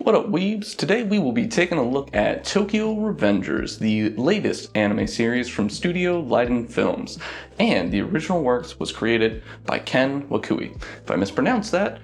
What up, weebs? Today we will be taking a look at Tokyo Revengers, the latest anime series from Studio LIDENFILMS, and the original works was created by Ken Wakui. If I mispronounce that,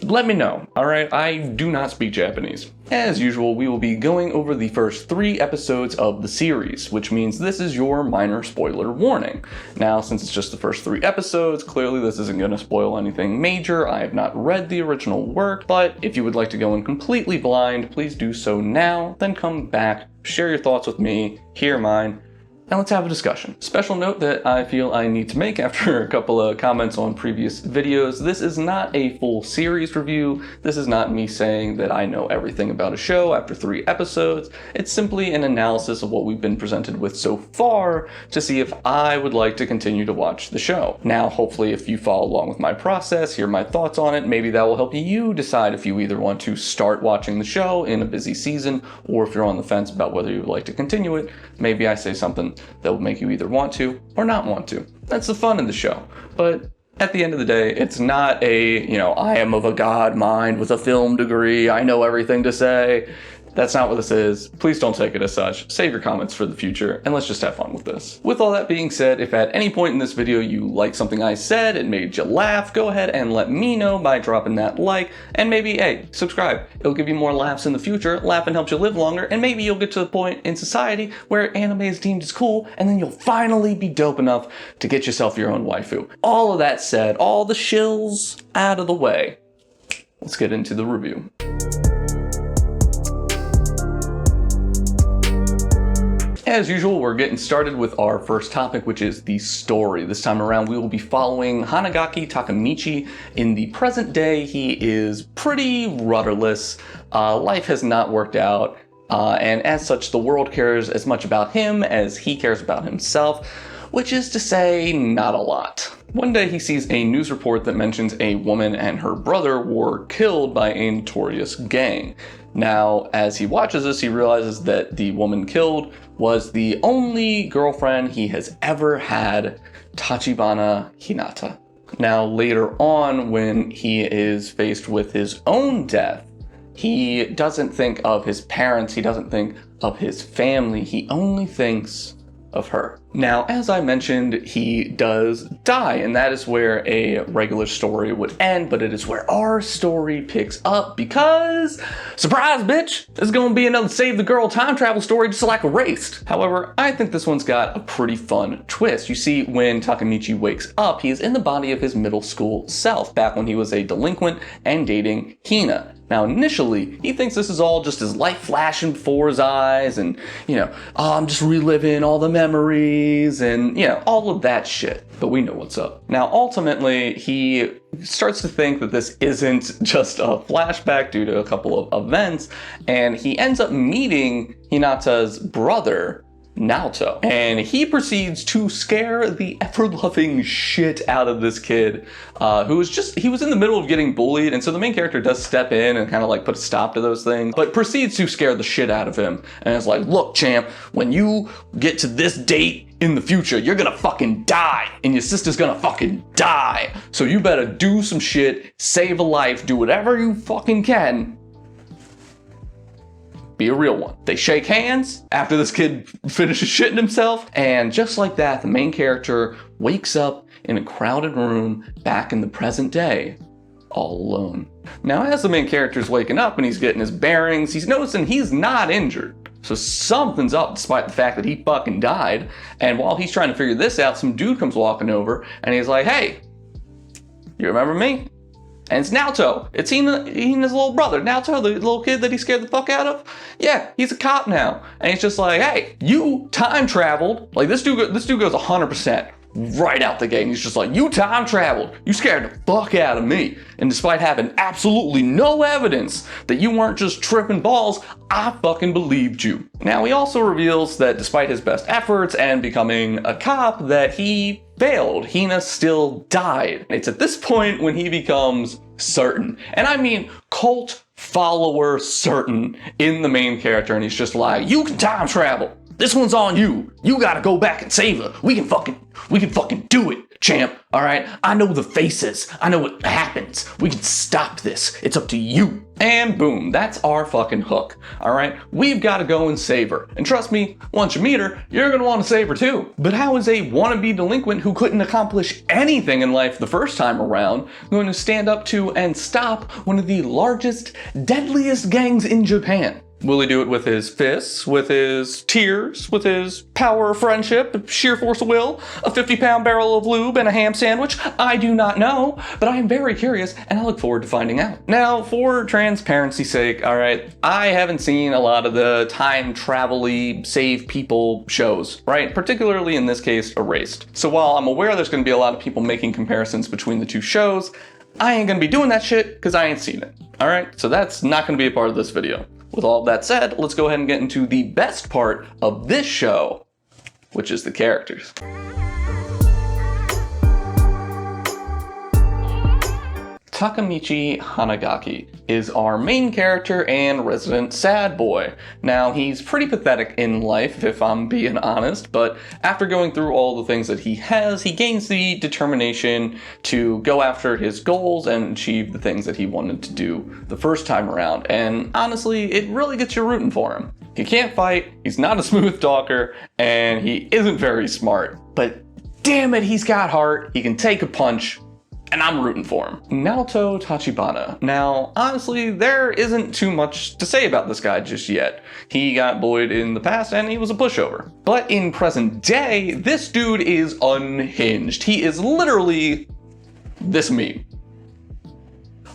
let me know, alright? I do not speak Japanese. As usual, we will be going over the first 3 episodes of the series, which means this is your minor spoiler warning. Now, since it's just the first 3 episodes, clearly this isn't going to spoil anything major. I have not read the original work, but if you would like to go in completely blind, please do so now, then come back, share your thoughts with me, hear mine, and let's have a discussion. Special note that I feel I need to make after a couple of comments on previous videos. This is not a full series review. This is not me saying that I know everything about a show after 3 episodes. It's simply an analysis of what we've been presented with so far to see if I would like to continue to watch the show. Now, hopefully, if you follow along with my process, hear my thoughts on it, maybe that will help you decide if you either want to start watching the show in a busy season, or if you're on the fence about whether you would like to continue it, maybe I say something that will make you either want to or not want to. That's the fun in the show. But at the end of the day, it's not a, I am of a god mind with a film degree, I know everything to say. That's not what this is. Please don't take it as such. Save your comments for the future, and let's just have fun with this. With all that being said, if at any point in this video you like something I said, it made you laugh, go ahead and let me know by dropping that like, and maybe, hey, subscribe. It'll give you more laughs in the future. Laughing helps you live longer, and maybe you'll get to the point in society where anime is deemed as cool, and then you'll finally be dope enough to get yourself your own waifu. All of that said, all the shills out of the way, let's get into the review. As usual, we're getting started with our first topic, which is the story. This time around, we will be following Hanagaki Takemichi. In the present day, he is pretty rudderless. Life has not worked out, and as such, the world cares as much about him as he cares about himself, which is to say, not a lot. One day he sees a news report that mentions a woman and her brother were killed by a notorious gang. Now, as he watches this, he realizes that the woman killed was the only girlfriend he has ever had, Tachibana Hinata. Now, later on, when he is faced with his own death, he doesn't think of his parents, he doesn't think of his family, he only thinks of her. Now, as I mentioned, he does die, and that is where a regular story would end, but it is where our story picks up because, surprise bitch, there's gonna be another Save the Girl time travel story just like Erased. However, I think this one's got a pretty fun twist. You see, when Takemichi wakes up, he is in the body of his middle school self, back when he was a delinquent and dating Hina. Now, initially, he thinks this is all just his life flashing before his eyes and, I'm just reliving all the memories and, all of that shit. But we know what's up. Now, ultimately, he starts to think that this isn't just a flashback due to a couple of events, and he ends up meeting Hinata's brother, Naoto, and he proceeds to scare the ever-loving shit out of this kid he was in the middle of getting bullied, and so the main character does step in and kind of like put a stop to those things, but proceeds to scare the shit out of him, and it's like, look champ, when you get to this date in the future, you're gonna fucking die, and your sister's gonna fucking die, so you better do some shit, save a life, do whatever you fucking can, be a real one. They shake hands after this kid finishes shitting himself, and just like that, the main character wakes up in a crowded room back in the present day, all alone. Now, as the main character's waking up and he's getting his bearings, he's noticing he's not injured. So something's up despite the fact that he fucking died, and while he's trying to figure this out, some dude comes walking over and he's like, hey, you remember me? And it's Naoto. It's Hina's little brother. Naoto, the little kid that he scared the fuck out of. Yeah, he's a cop now. And he's just like, hey, you time traveled. Like this dude goes 100% right out the gate. And he's just like, you time traveled. You scared the fuck out of me. And despite having absolutely no evidence that you weren't just tripping balls, I fucking believed you. Now, he also reveals that despite his best efforts and becoming a cop, that he failed. Hina still died. It's at this point when he becomes certain, and I mean cult follower certain, in the main character, and he's just like, you can time travel. This one's on you. You gotta go back and save her. We can fucking do it. champ, all right? I know the faces. I know what happens. We can stop this. It's up to you. And boom, that's our fucking hook, all right? We've got to go and save her. And trust me, once you meet her, you're going to want to save her too. But how is a wannabe delinquent who couldn't accomplish anything in life the first time around going to stand up to and stop one of the largest, deadliest gangs in Japan? Will he do it with his fists, with his tears, with his power of friendship, sheer force of will, a 50-pound barrel of lube, and a ham sandwich? I do not know, but I am very curious, and I look forward to finding out. Now, for transparency's sake, all right, I haven't seen a lot of the time travel-y save people shows, right? Particularly in this case, Erased. So while I'm aware there's going to be a lot of people making comparisons between the two shows, I ain't going to be doing that shit because I ain't seen it, all right? So that's not going to be a part of this video. With all that said, let's go ahead and get into the best part of this show, which is the characters. Takemichi Hanagaki is our main character and resident sad boy. Now, he's pretty pathetic in life, if I'm being honest, but after going through all the things that he has, he gains the determination to go after his goals and achieve the things that he wanted to do the first time around. And honestly, it really gets you rooting for him. He can't fight, he's not a smooth talker, and he isn't very smart, but damn it, he's got heart, he can take a punch, and I'm rooting for him. Naoto Tachibana. Now, honestly, there isn't too much to say about this guy just yet. He got bullied in the past and he was a pushover. But in present day, this dude is unhinged. He is literally this meme.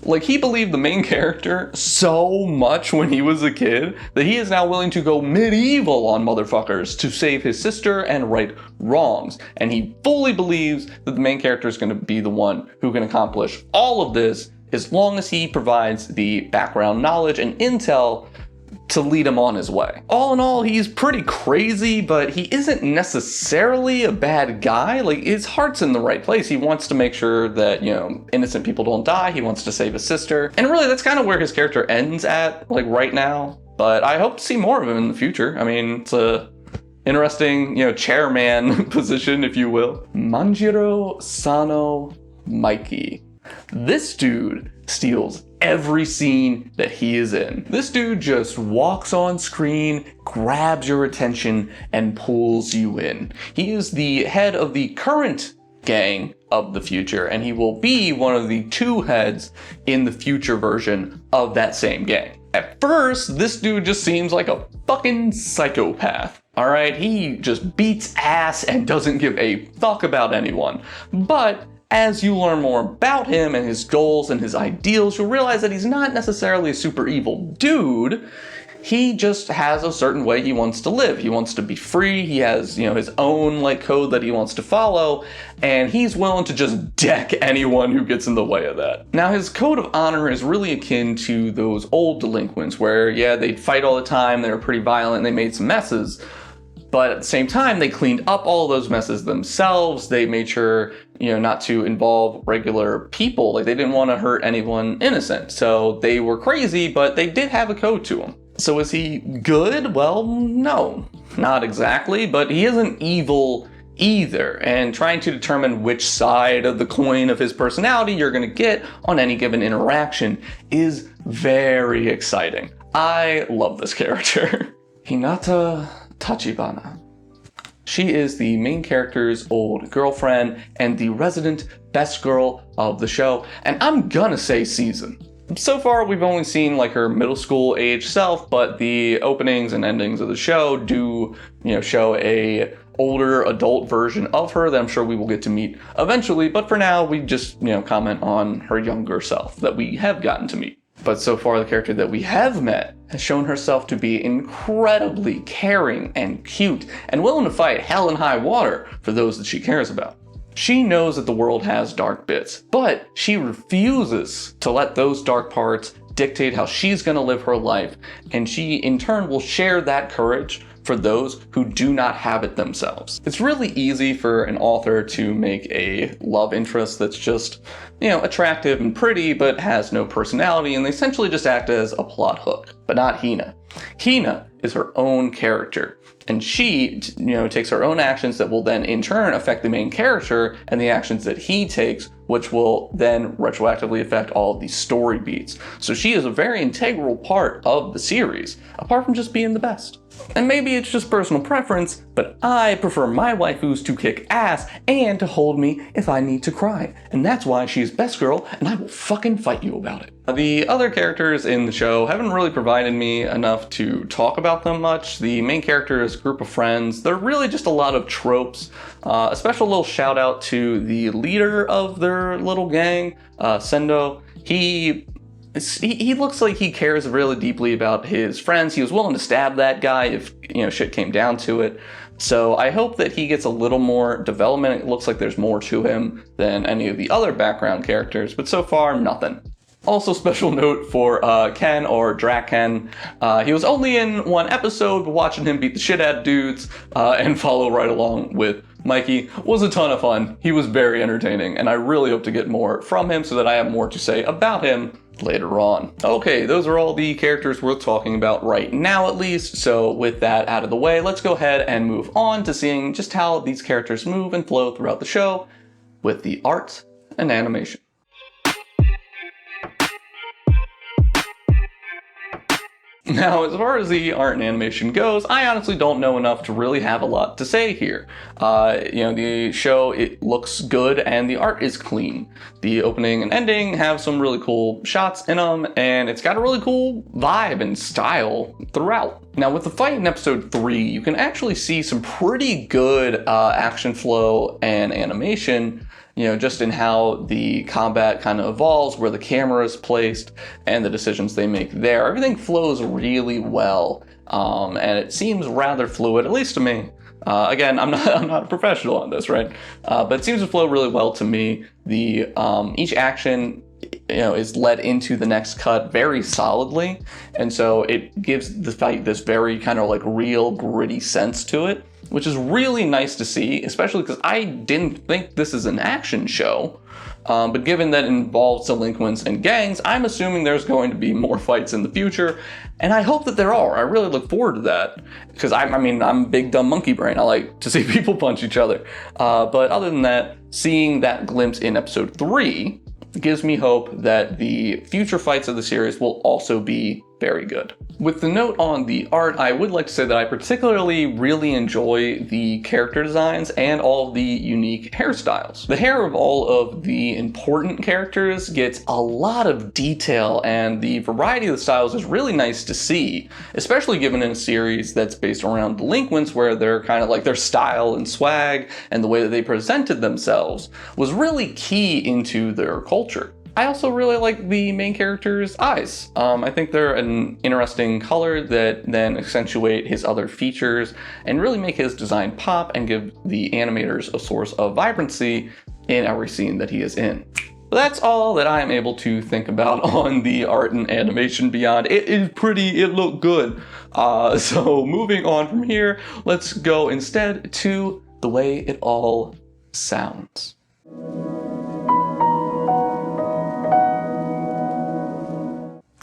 Like, he believed the main character so much when he was a kid that he is now willing to go medieval on motherfuckers to save his sister and right wrongs. And he fully believes that the main character is going to be the one who can accomplish all of this as long as he provides the background knowledge and intel to lead him on his way. All in all, he's pretty crazy, but he isn't necessarily a bad guy. Like, his heart's in the right place. He wants to make sure that, you know, innocent people don't die. He wants to save his sister. And really, that's kind of where his character ends at, like, right now. But I hope to see more of him in the future. I mean, it's a interesting, you know, chairman position, if you will. Manjiro Sano Mikey. This dude steals every scene that he is in. This dude just walks on screen, grabs your attention, and pulls you in. He is the head of the current gang of the future, and he will be one of the two heads in the future version of that same gang. At first, this dude just seems like a fucking psychopath. All right, he just beats ass and doesn't give a fuck about anyone. But as you learn more about him and his goals and his ideals, you'll realize that he's not necessarily a super evil dude. He just has a certain way he wants to live. He wants to be free. He has, you know, his own like code that he wants to follow, and he's willing to just deck anyone who gets in the way of that. Now, his code of honor is really akin to those old delinquents where, yeah, they'd fight all the time, they were pretty violent, they made some messes. But at the same time, they cleaned up all those messes themselves. They made sure, you know, not to involve regular people. Like, they didn't want to hurt anyone innocent. So they were crazy, but they did have a code to them. So is he good? Well, no, not exactly, but he isn't evil either. And trying to determine which side of the coin of his personality you're going to get on any given interaction is very exciting. I love this character. Hinata Tachibana. She is the main character's old girlfriend and the resident best girl of the show, and I'm gonna say season. So far, we've only seen like her middle school age self, but the openings and endings of the show do, you know, show a older adult version of her that I'm sure we will get to meet eventually, but for now, we just, you know, comment on her younger self that we have gotten to meet. But so far, the character that we have met has shown herself to be incredibly caring and cute and willing to fight hell and high water for those that she cares about. She knows that the world has dark bits, but she refuses to let those dark parts dictate how she's going to live her life, and she in turn will share that courage for those who do not have it themselves. It's really easy for an author to make a love interest that's just, you know, attractive and pretty, but has no personality, and they essentially just act as a plot hook. But not Hina. Hina is her own character, and she, takes her own actions that will then in turn affect the main character, and the actions that he takes, which will then retroactively affect all of these story beats. So she is a very integral part of the series, apart from just being the best. And maybe it's just personal preference, but I prefer my waifus to kick ass and to hold me if I need to cry. And that's why she's best girl, and I will fucking fight you about it. The other characters in the show haven't really provided me enough to talk about them much. The main character is a group of friends. They're really just a lot of tropes. A special little shout out to the leader of their little gang, Sendo. He looks like he cares really deeply about his friends. He was willing to stab that guy if, shit came down to it. So I hope that he gets a little more development. It looks like there's more to him than any of the other background characters, but so far, nothing. Also, special note for Ken, or Draken. He was only in one episode, but watching him beat the shit out of dudes and follow right along with Mikey was a ton of fun. He was very entertaining, and I really hope to get more from him so that I have more to say about him later on. Okay, those are all the characters worth talking about right now, at least. So with that out of the way, let's go ahead and move on to seeing just how these characters move and flow throughout the show with the art and animation. Now, as far as the art and animation goes, I honestly don't know enough to really have a lot to say here. The show, it looks good and the art is clean. The opening and ending have some really cool shots in them, and it's got a really cool vibe and style throughout. Now, with the fight in episode 3, you can actually see some pretty good action flow and animation, just in how the combat kind of evolves, where the camera is placed, and the decisions they make there. Everything flows really well, and it seems rather fluid, at least to me. Again, I'm not a professional on this, right? But it seems to flow really well to me. The each action, is led into the next cut very solidly, and so it gives the fight this very kind of like real, gritty sense to it, which is really nice to see, especially because I didn't think this is an action show. But given that it involves delinquents and gangs, I'm assuming there's going to be more fights in the future, and I hope that there are. I really look forward to that, because I'm a big dumb monkey brain. I like to see people punch each other. But other than that, seeing that glimpse in episode 3 gives me hope that the future fights of the series will also be very good. With the note on the art, I would like to say that I particularly really enjoy the character designs and all of the unique hairstyles. The hair of all of the important characters gets a lot of detail, and the variety of the styles is really nice to see, especially given in a series that's based around delinquents, where they're kind of like their style and swag and the way that they presented themselves was really key into their culture. I also really like the main character's eyes. I think they're an interesting color that then accentuate his other features and really make his design pop and give the animators a source of vibrancy in every scene that he is in. That's all that I am able to think about on the art and animation beyond. It is pretty, it looked good. So moving on from here, let's go instead to the way it all sounds.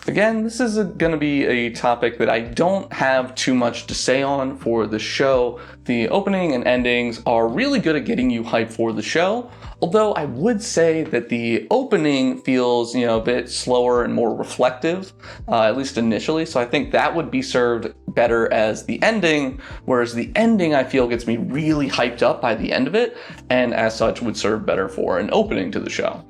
Again, this is going to be a topic that I don't have too much to say on for the show. The opening and endings are really good at getting you hyped for the show, although I would say that the opening feels, a bit slower and more reflective, at least initially, so I think that would be served better as the ending, whereas the ending I feel gets me really hyped up by the end of it, and as such would serve better for an opening to the show.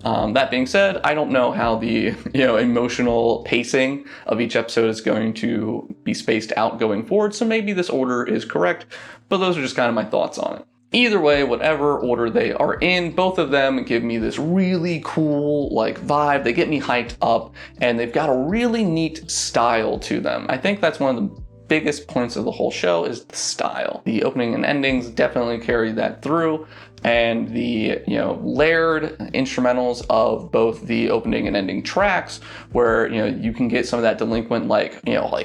That being said, I don't know how the emotional pacing of each episode is going to be spaced out going forward, so maybe this order is correct, but those are just kind of my thoughts on it. Either way, whatever order they are in, both of them give me this really cool vibe. They get me hyped up, and they've got a really neat style to them. I think that's one of the biggest points of the whole show is the style. The opening and endings definitely carry that through, and the layered instrumentals of both the opening and ending tracks, where you can get some of that delinquent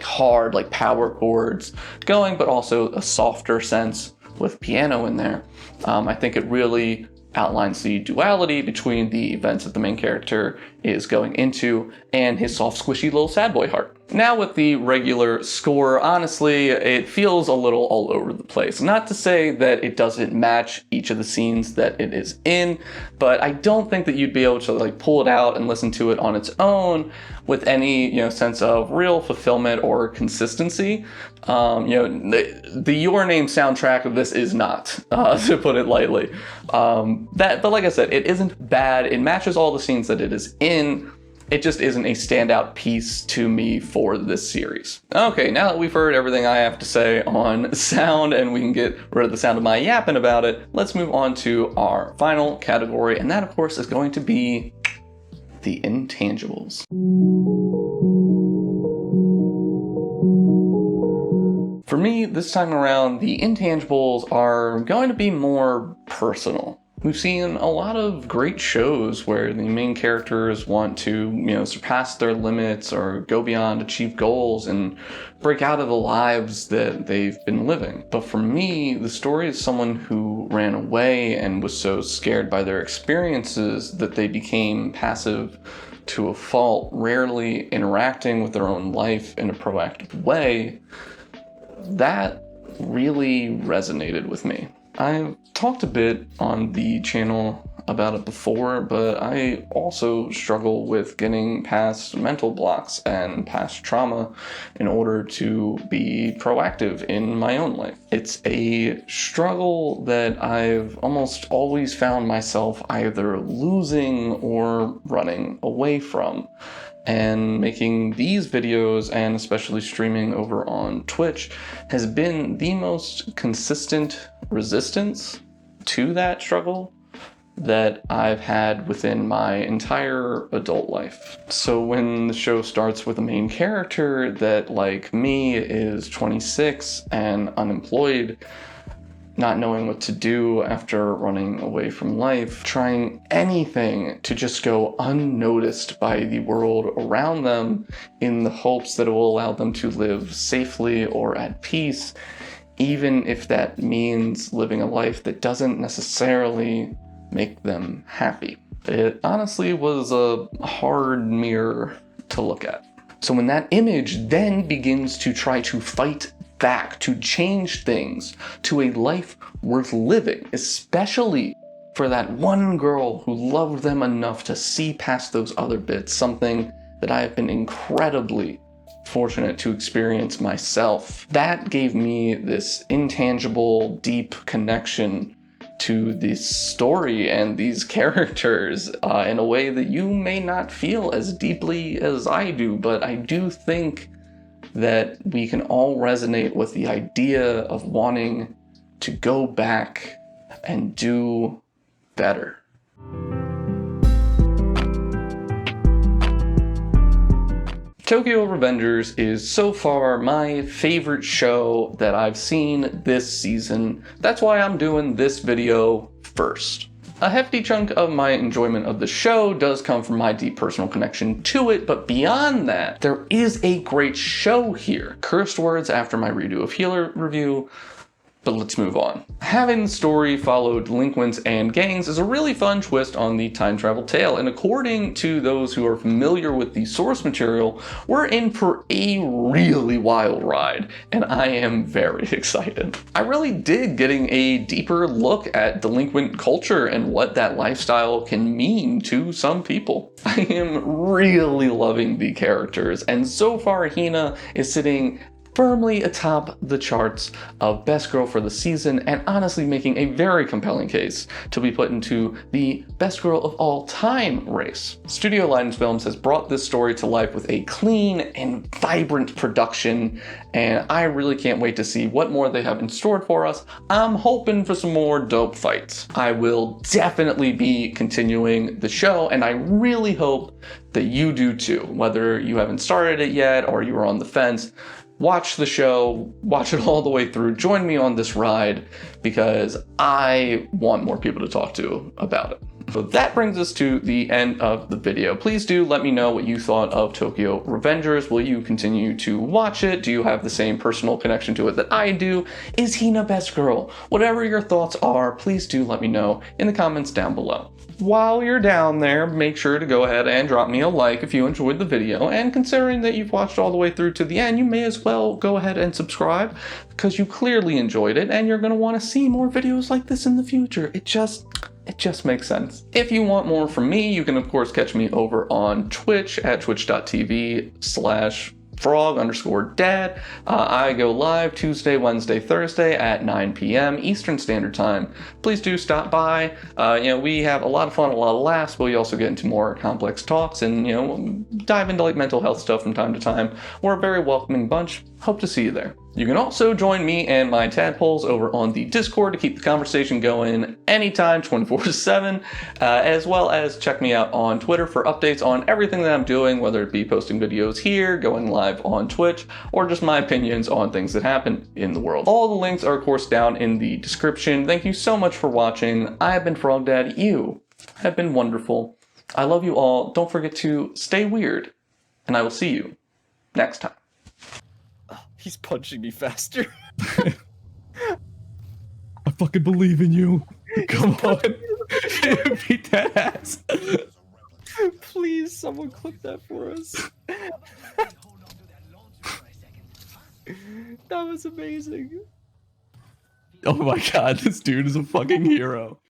hard power chords going, but also a softer sense with piano in there. I think it really outlines the duality between the events that the main character is going into and his soft, squishy little sad boy heart. Now with the regular score, honestly, it feels a little all over the place. Not to say that it doesn't match each of the scenes that it is in, but I don't think that you'd be able to like pull it out and listen to it on its own with any, sense of real fulfillment or consistency. The Your Name soundtrack of this is not, to put it lightly. But like I said, it isn't bad. It matches all the scenes that it is in. It just isn't a standout piece to me for this series. Okay, now that we've heard everything I have to say on sound and we can get rid of the sound of my yapping about it, let's move on to our final category, and that of course is going to be the intangibles. For me, this time around, the intangibles are going to be more personal. We've seen a lot of great shows where the main characters want to, surpass their limits or go beyond, achieve goals, and break out of the lives that they've been living. But for me, the story is someone who ran away and was so scared by their experiences that they became passive to a fault, rarely interacting with their own life in a proactive way. That really resonated with me. I've talked a bit on the channel about it before, but I also struggle with getting past mental blocks and past trauma in order to be proactive in my own life. It's a struggle that I've almost always found myself either losing or running away from. And making these videos, and especially streaming over on Twitch, has been the most consistent resistance to that struggle that I've had within my entire adult life. So when the show starts with a main character that, like me, is 26 and unemployed, not knowing what to do after running away from life, trying anything to just go unnoticed by the world around them in the hopes that it will allow them to live safely or at peace, even if that means living a life that doesn't necessarily make them happy. It honestly was a hard mirror to look at. So when that image then begins to try to fight back, to change things to a life worth living, especially for that one girl who loved them enough to see past those other bits, something that I have been incredibly fortunate to experience myself. That gave me this intangible, deep connection to this story and these characters in a way that you may not feel as deeply as I do, but I do think that we can all resonate with the idea of wanting to go back and do better. Tokyo Revengers is so far my favorite show that I've seen this season. That's why I'm doing this video first. A hefty chunk of my enjoyment of the show does come from my deep personal connection to it, but beyond that, there is a great show here. Cursed words after my redo of Healer review, but let's move on. Having the story follow delinquents and gangs is a really fun twist on the time travel tale, and according to those who are familiar with the source material, we're in for a really wild ride, and I am very excited. I really dig getting a deeper look at delinquent culture and what that lifestyle can mean to some people. I am really loving the characters, and so far Hina is sitting firmly atop the charts of best girl for the season, and honestly making a very compelling case to be put into the best girl of all time race. Studio LIDENFILMS has brought this story to life with a clean and vibrant production, and I really can't wait to see what more they have in store for us. I'm hoping for some more dope fights. I will definitely be continuing the show, and I really hope that you do too. Whether you haven't started it yet or you are on the fence, watch the show, watch it all the way through, join me on this ride, because I want more people to talk to about it. So that brings us to the end of the video. Please do let me know what you thought of Tokyo Revengers. Will you continue to watch it? Do you have the same personal connection to it that I do? Is Hina best girl? Whatever your thoughts are, please do let me know in the comments down below. While you're down there, make sure to go ahead and drop me a like if you enjoyed the video, and considering that you've watched all the way through to the end, you may as well go ahead and subscribe because you clearly enjoyed it and you're going to want to see more videos like this in the future. It just makes sense. If you want more from me, you can of course catch me over on Twitch at twitch.tv/frog_dad. I go live Tuesday, Wednesday, Thursday at 9 p.m. Eastern Standard Time. Please do stop by. We have a lot of fun, a lot of laughs, but we also get into more complex talks and, dive into like mental health stuff from time to time. We're a very welcoming bunch. Hope to see you there. You can also join me and my tadpoles over on the Discord to keep the conversation going anytime, 24/7, as well as check me out on Twitter for updates on everything that I'm doing, whether it be posting videos here, going live on Twitch, or just my opinions on things that happen in the world. All the links are, of course, down in the description. Thank you so much for watching. I have been Frog Dad. You have been wonderful. I love you all. Don't forget to stay weird, and I will see you next time. He's punching me faster. I fucking believe in you. Come on. Beat that ass. Please, someone clip that for us. That was amazing. Oh my god, this dude is a fucking hero.